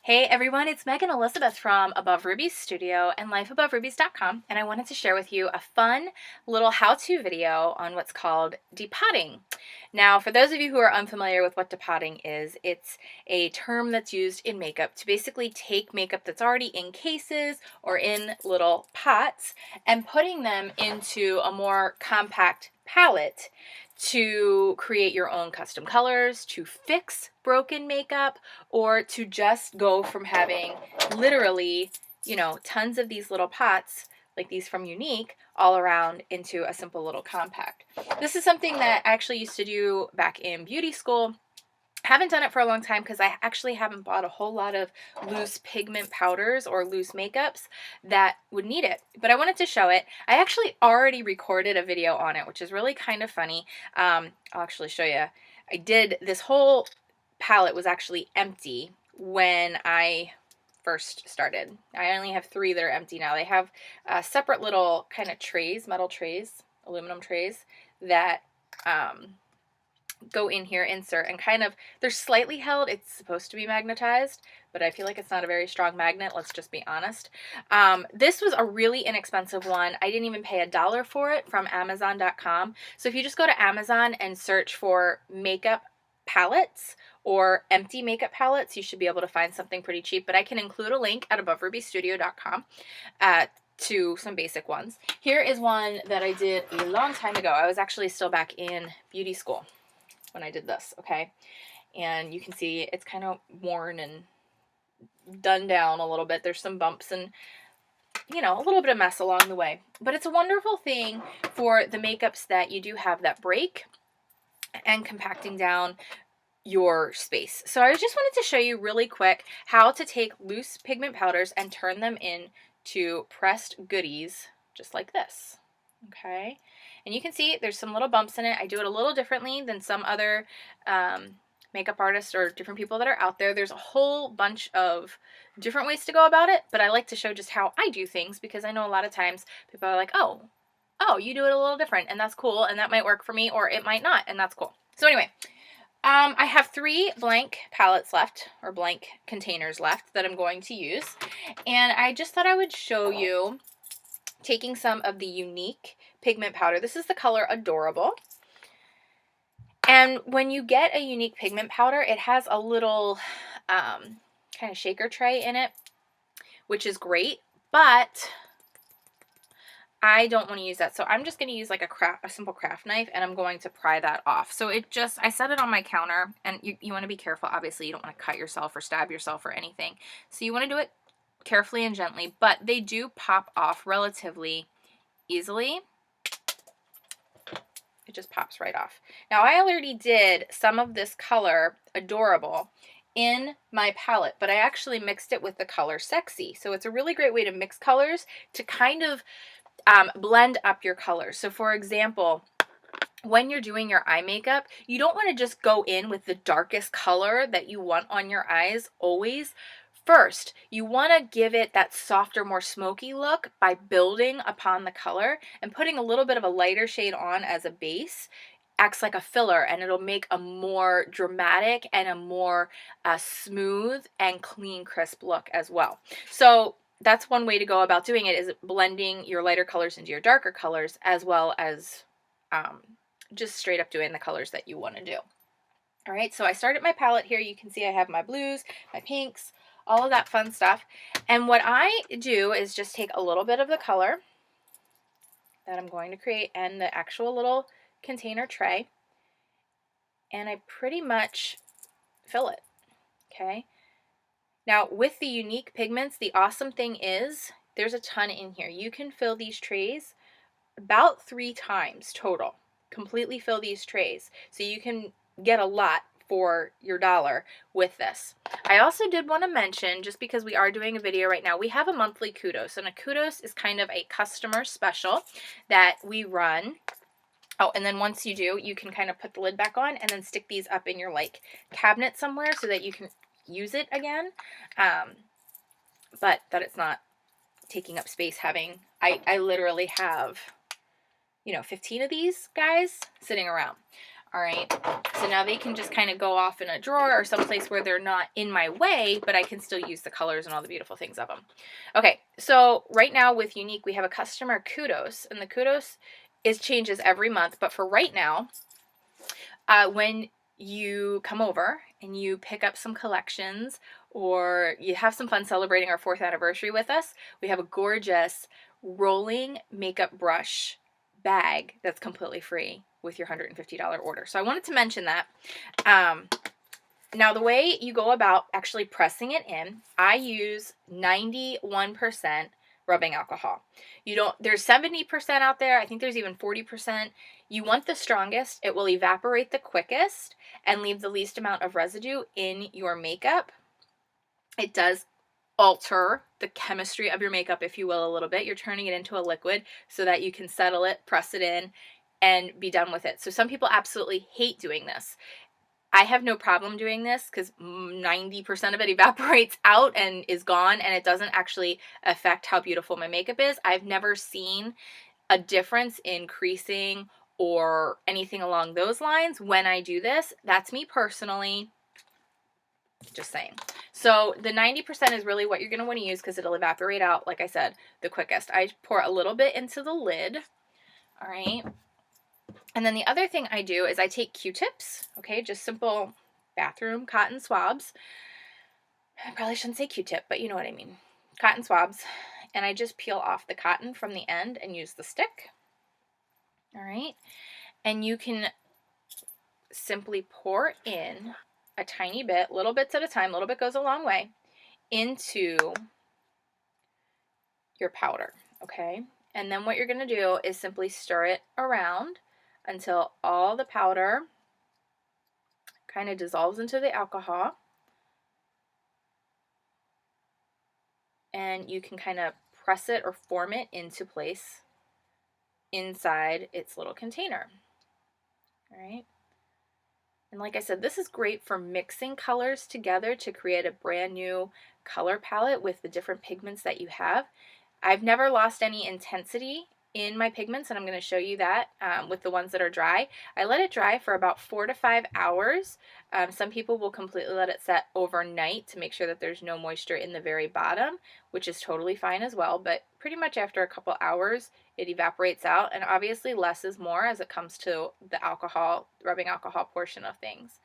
Hey everyone, it's Megan Elizabeth from Above Ruby's Studio and lifeaboverubies.com, and I wanted to share with you a fun little how-to video on what's called depotting. Now, for those of you who are unfamiliar with what depotting is, it's a term that's used in makeup to basically take makeup that's already in cases or in little pots and putting them into a more compact palette to create your own custom colors, to fix broken makeup, or to just go from having literally, tons of these little pots like these from Unique all around into a simple little compact. This is something that I actually used to do back in beauty school. Haven't done it for a long time because I actually haven't bought a whole lot of loose pigment powders or loose makeups that would need it, but I wanted to show it. I actually already recorded a video on it, which is really kind of funny. I'll actually show you. I did this whole palette was actually empty when I first started. I only have 3 that are empty now. They have separate little kind of trays, metal trays, aluminum trays that go in here, insert, and kind of, they're slightly held. It's supposed to be magnetized, but I feel like it's not a very strong magnet. Let's just be honest. This was a really inexpensive one. I didn't even pay $1 for it from Amazon.com. So if you just go to Amazon and search for makeup palettes or empty makeup palettes, you should be able to find something pretty cheap, but I can include a link at aboverubystudio.com to some basic ones. Here is one that I did a long time ago. I was actually still back in beauty school when I did this, okay? And you can see it's kind of worn and done down a little bit. There's some bumps and, a little bit of mess along the way. But it's a wonderful thing for the makeups that you do have that break and compacting down your space. So I just wanted to show you really quick how to take loose pigment powders and turn them into pressed goodies just like this, okay? And you can see there's some little bumps in it. I do it a little differently than some other makeup artists or different people that are out there. There's a whole bunch of different ways to go about it, but I like to show just how I do things because I know a lot of times people are like, oh, you do it a little different, and that's cool, and that might work for me, or it might not, and that's cool. So anyway, I have 3 blank palettes left, or blank containers left that I'm going to use, and I just thought I would show you taking some of the Unique pigment powder. This is the color Adorable. And when you get a Unique pigment powder, it has a little kind of shaker tray in it, which is great, but I don't want to use that. So I'm just going to use like a simple craft knife, and I'm going to pry that off. So I set it on my counter, and you want to be careful. Obviously, you don't want to cut yourself or stab yourself or anything. So you want to do it carefully and gently, but they do pop off relatively easily. It just pops right off. Now I already did some of this color Adorable in my palette, but I actually mixed it with the color Sexy. So it's a really great way to mix colors to kind of blend up your colors. So for example, when you're doing your eye makeup, you don't want to just go in with the darkest color that you want on your eyes always. First, you want to give it that softer, more smoky look by building upon the color, and putting a little bit of a lighter shade on as a base acts like a filler, and it'll make a more dramatic and a more smooth and clean, crisp look as well. So that's one way to go about doing it, is blending your lighter colors into your darker colors, as well as just straight up doing the colors that you want to do. All right, so I started my palette here. You can see I have my blues, my pinks, all of that fun stuff. And what I do is just take a little bit of the color that I'm going to create and the actual little container tray, and I pretty much fill it, okay? Now, with the Unique pigments, the awesome thing is there's a ton in here. You can fill these trays about 3 times total. Completely fill these trays. So you can get a lot for your $1 with this. I also did want to mention, just because we are doing a video right now, we have a monthly kudos, and a kudos is kind of a customer special that we run. Oh, and then once you do, you can kind of put the lid back on and then stick these up in your like cabinet somewhere so that you can use it again, but that it's not taking up space. I literally have 15 of these guys sitting around. All right, so now they can just kind of go off in a drawer or someplace where they're not in my way, but I can still use the colors and all the beautiful things of them. Okay, so right now with Unique, we have a customer kudos, and the kudos changes every month, but for right now, when you come over and you pick up some collections or you have some fun celebrating our 4th anniversary with us, we have a gorgeous rolling makeup brush bag that's completely free with your $150 order. So I wanted to mention that. Now the way you go about actually pressing it in, I use 91% rubbing alcohol. There's 70% out there. I think there's even 40%. You want the strongest. It will evaporate the quickest and leave the least amount of residue in your makeup. It does alter the chemistry of your makeup, if you will, a little bit. You're turning it into a liquid so that you can settle it, press it in, and be done with it. So some people absolutely hate doing this. I have no problem doing this because 90% of it evaporates out and is gone, and it doesn't actually affect how beautiful my makeup is. I've never seen a difference in creasing or anything along those lines when I do this. That's me personally. Just saying. So the 90% is really what you're going to want to use because it'll evaporate out, like I said, the quickest. I pour a little bit into the lid. All right. And then the other thing I do is I take Q-tips, okay, just simple bathroom cotton swabs. I probably shouldn't say Q-tip, but you know what I mean. Cotton swabs. And I just peel off the cotton from the end and use the stick. All right. And you can simply pour in a tiny bit, little bits at a time, little bit goes a long way, into your powder, okay? And then what you're going to do is simply stir it around until all the powder kind of dissolves into the alcohol. And you can kind of press it or form it into place inside its little container. All right. And like I said, this is great for mixing colors together to create a brand new color palette with the different pigments that you have. I've never lost any intensity in my pigments, and I'm going to show you that with the ones that are dry. I let it dry for about 4 to 5 hours. Some people will completely let it set overnight to make sure that there's no moisture in the very bottom, which is totally fine as well, but pretty much after a couple hours it evaporates out, and obviously less is more as it comes to the alcohol, rubbing alcohol portion of things.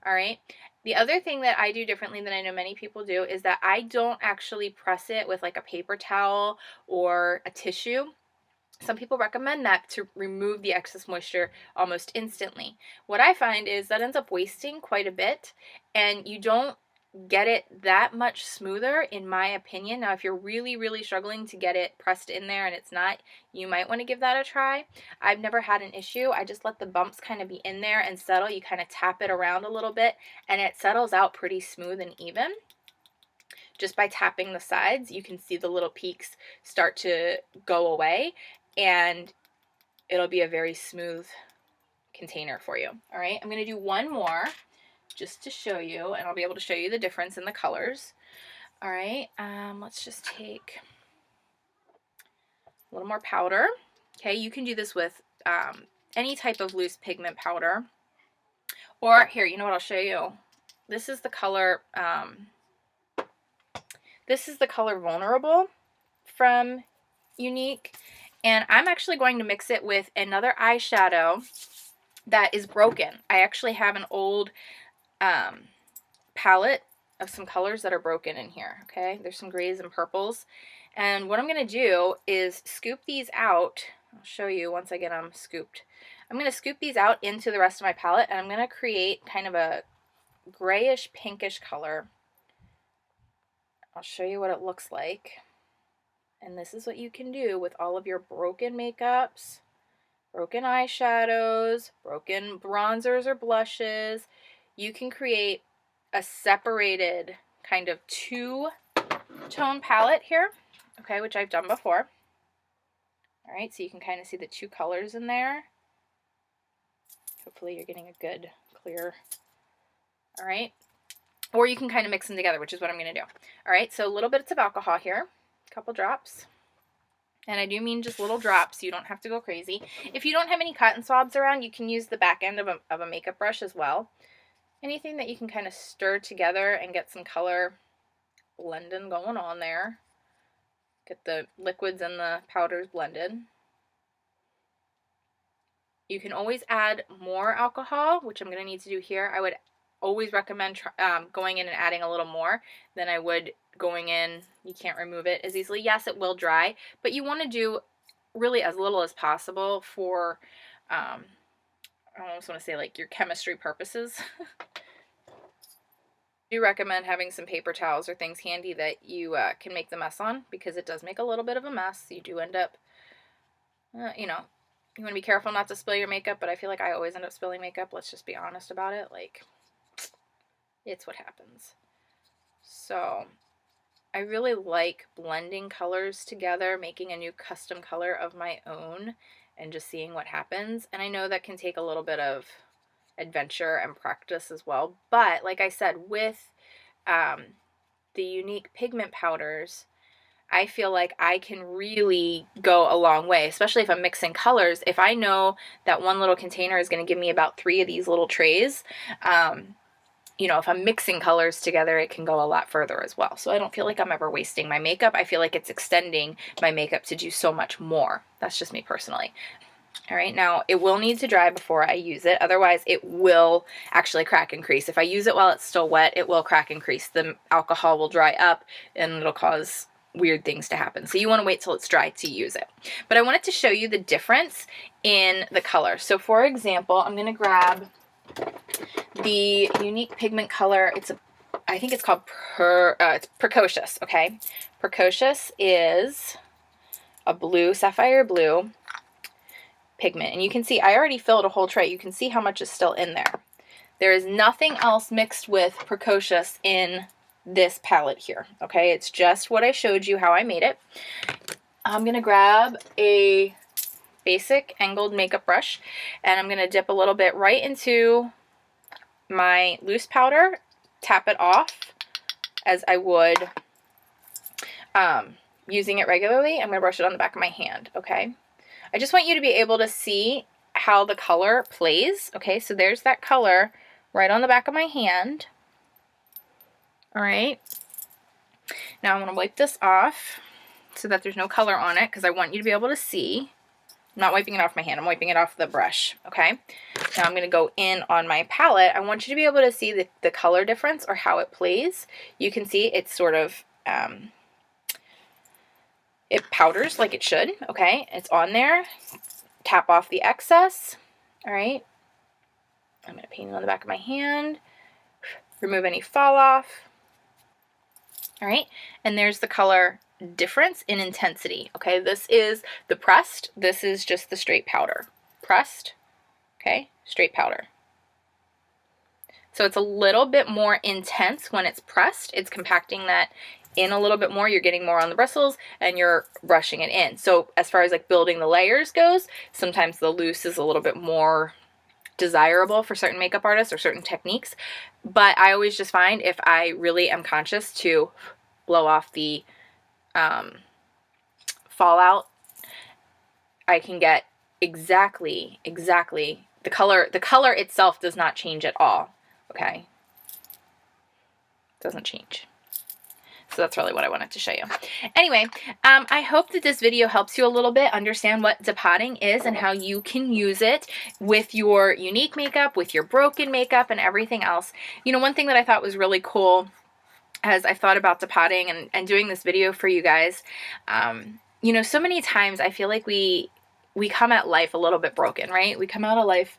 All right. The other thing that I do differently than I know many people do is that I don't actually press it with like a paper towel or a tissue. Some people recommend that to remove the excess moisture almost instantly. What I find is that ends up wasting quite a bit, and you don't get it that much smoother, in my opinion. Now, if you're really, really struggling to get it pressed in there and it's not, you might want to give that a try. I've never had an issue. I just let the bumps kind of be in there and settle. You kind of tap it around a little bit, and it settles out pretty smooth and even. Just by tapping the sides, you can see the little peaks start to go away, and it'll be a very smooth container for you. All right, I'm going to do one more just to show you, and I'll be able to show you the difference in the colors. All right, let's just take a little more powder. Okay, you can do this with any type of loose pigment powder. Or here, you know what, I'll show you. This is the color, Vulnerable from Unique. And I'm actually going to mix it with another eyeshadow that is broken. I actually have an old palette of some colors that are broken in here, okay? There's some grays and purples. And what I'm going to do is scoop these out. I'll show you once I get them scooped. I'm going to scoop these out into the rest of my palette, and I'm going to create kind of a grayish pinkish color. I'll show you what it looks like. And this is what you can do with all of your broken makeups, broken eyeshadows, broken bronzers or blushes. You can create a separated kind of two-tone palette here, okay, which I've done before. All right, so you can kind of see the two colors in there. Hopefully you're getting a good, clear, all right. Or you can kind of mix them together, which is what I'm going to do. All right, so a little bit of alcohol here, a couple drops. And I do mean just little drops. You don't have to go crazy. If you don't have any cotton swabs around, you can use the back end of a makeup brush as well. Anything that you can kind of stir together and get some color blending going on there. Get the liquids and the powders blended. You can always add more alcohol, which I'm going to need to do here. I would always recommend going in and adding a little more than I would going in. You can't remove it as easily. Yes, it will dry, but you want to do really as little as possible for, I almost want to say like your chemistry purposes. I do recommend having some paper towels or things handy that you can make the mess on, because it does make a little bit of a mess. You do end up, you know, you want to be careful not to spill your makeup, but I feel like I always end up spilling makeup. Let's just be honest about it. Like, it's what happens. So I really like blending colors together, making a new custom color of my own, and just seeing what happens. And I know that can take a little bit of adventure and practice as well. But like I said, with the unique pigment powders, I feel like I can really go a long way, especially if I'm mixing colors. If I know that one little container is going to give me about 3 of these little trays, you know, if I'm mixing colors together, it can go a lot further as well. So I don't feel like I'm ever wasting my makeup. I feel like it's extending my makeup to do so much more. That's just me personally. All right, now it will need to dry before I use it. Otherwise, it will actually crack and crease. If I use it while it's still wet, it will crack and crease. The alcohol will dry up and it'll cause weird things to happen. So you want to wait till it's dry to use it. But I wanted to show you the difference in the color. So for example, I'm going to grab the unique pigment color. I think it's called it's Precocious, okay? Precocious is a blue, sapphire blue pigment. And you can see I already filled a whole tray. You can see how much is still in there. There is nothing else mixed with Precocious in this palette here, okay? It's just what I showed you how I made it. I'm going to grab a basic angled makeup brush, and I'm going to dip a little bit right into my loose powder, tap it off as I would using it regularly. I'm going to brush it on the back of my hand, okay? I just want you to be able to see how the color plays, okay? So there's that color right on the back of my hand. All right. Now I'm going to wipe this off so that there's no color on it, because I want you to be able to see. I'm not wiping it off my hand. I'm wiping it off the brush, okay? Now I'm going to go in on my palette. I want you to be able to see the color difference or how it plays. You can see it's sort of, it powders like it should, okay? It's on there. Tap off the excess, all right? I'm going to paint it on the back of my hand. Remove any fall off. All right, and there's the color difference in intensity, okay? This is the pressed, this is just the straight powder. Pressed, okay, straight powder. So it's a little bit more intense when it's pressed. It's compacting that in a little bit more. You're getting more on the bristles and you're brushing it in. So as far as like building the layers goes, sometimes the loose is a little bit more desirable for certain makeup artists or certain techniques, but I always just find if I really am conscious to blow off the fallout, I can get exactly the color. The color itself does not change at all, okay? It doesn't change. So that's really what I wanted to show you. Anyway, I hope that this video helps you a little bit understand what depotting is and how you can use it with your unique makeup, with your broken makeup, and everything else. You know, one thing that I thought was really cool as I thought about depotting and doing this video for you guys, you know, so many times I feel like we come at life a little bit broken, right? We come out of life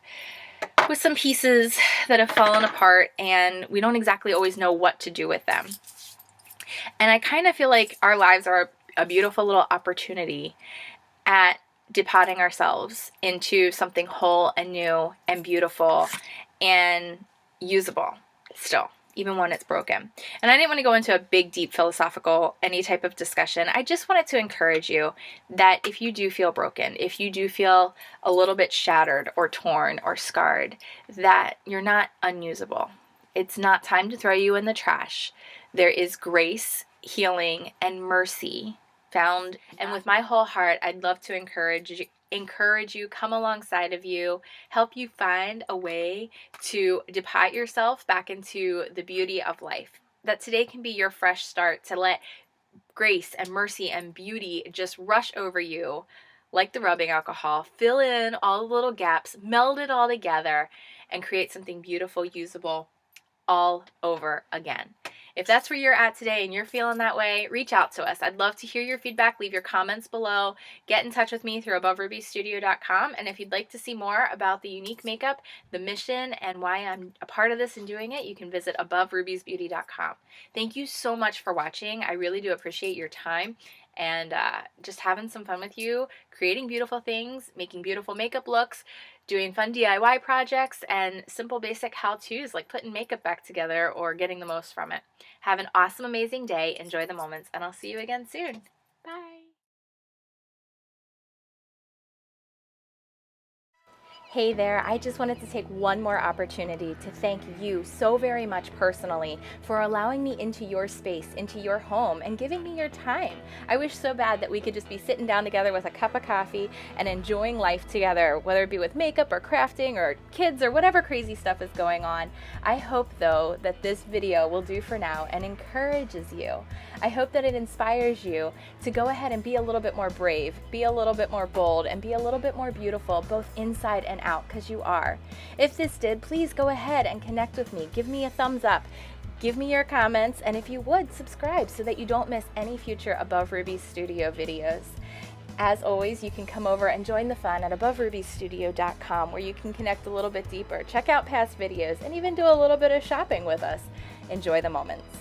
with some pieces that have fallen apart and we don't exactly always know what to do with them. And I kind of feel like our lives are a beautiful little opportunity at depotting ourselves into something whole and new and beautiful and usable still, even when it's broken. And I didn't want to go into a big, deep philosophical, any type of discussion. I just wanted to encourage you that if you do feel broken, if you do feel a little bit shattered or torn or scarred, that you're not unusable. It's not time to throw you in the trash. There is grace, healing, and mercy found. And with my whole heart, I'd love to encourage you, come alongside of you, help you find a way to deposit yourself back into the beauty of life. That today can be your fresh start, to let grace and mercy and beauty just rush over you like the rubbing alcohol, fill in all the little gaps, meld it all together, and create something beautiful, usable, all over again. If that's where you're at today and you're feeling that way, reach out to us. I'd love to hear your feedback. Leave your comments below. Get in touch with me through AboveRubyStudio.com. And if you'd like to see more about the unique makeup, the mission, and why I'm a part of this and doing it, you can visit AboveRubiesBeauty.com. Thank you so much for watching. I really do appreciate your time and just having some fun with you, creating beautiful things, making beautiful makeup looks, doing fun DIY projects, and simple basic how-tos like putting makeup back together or getting the most from it. Have an awesome, amazing day. Enjoy the moments, and I'll see you again soon. Bye. Hey there, I just wanted to take one more opportunity to thank you so very much personally for allowing me into your space, into your home, and giving me your time. I wish so bad that we could just be sitting down together with a cup of coffee and enjoying life together, whether it be with makeup or crafting or kids or whatever crazy stuff is going on. I hope, though, that this video will do for now and encourages you. I hope that it inspires you to go ahead and be a little bit more brave, be a little bit more bold, and be a little bit more beautiful, both inside and out, because you are. If this did, please go ahead and connect with me. Give me a thumbs up. Give me your comments, and if you would, subscribe so that you don't miss any future Above Ruby Studio videos. As always, you can come over and join the fun at AboveRubyStudio.com, where you can connect a little bit deeper, check out past videos, and even do a little bit of shopping with us. Enjoy the moments.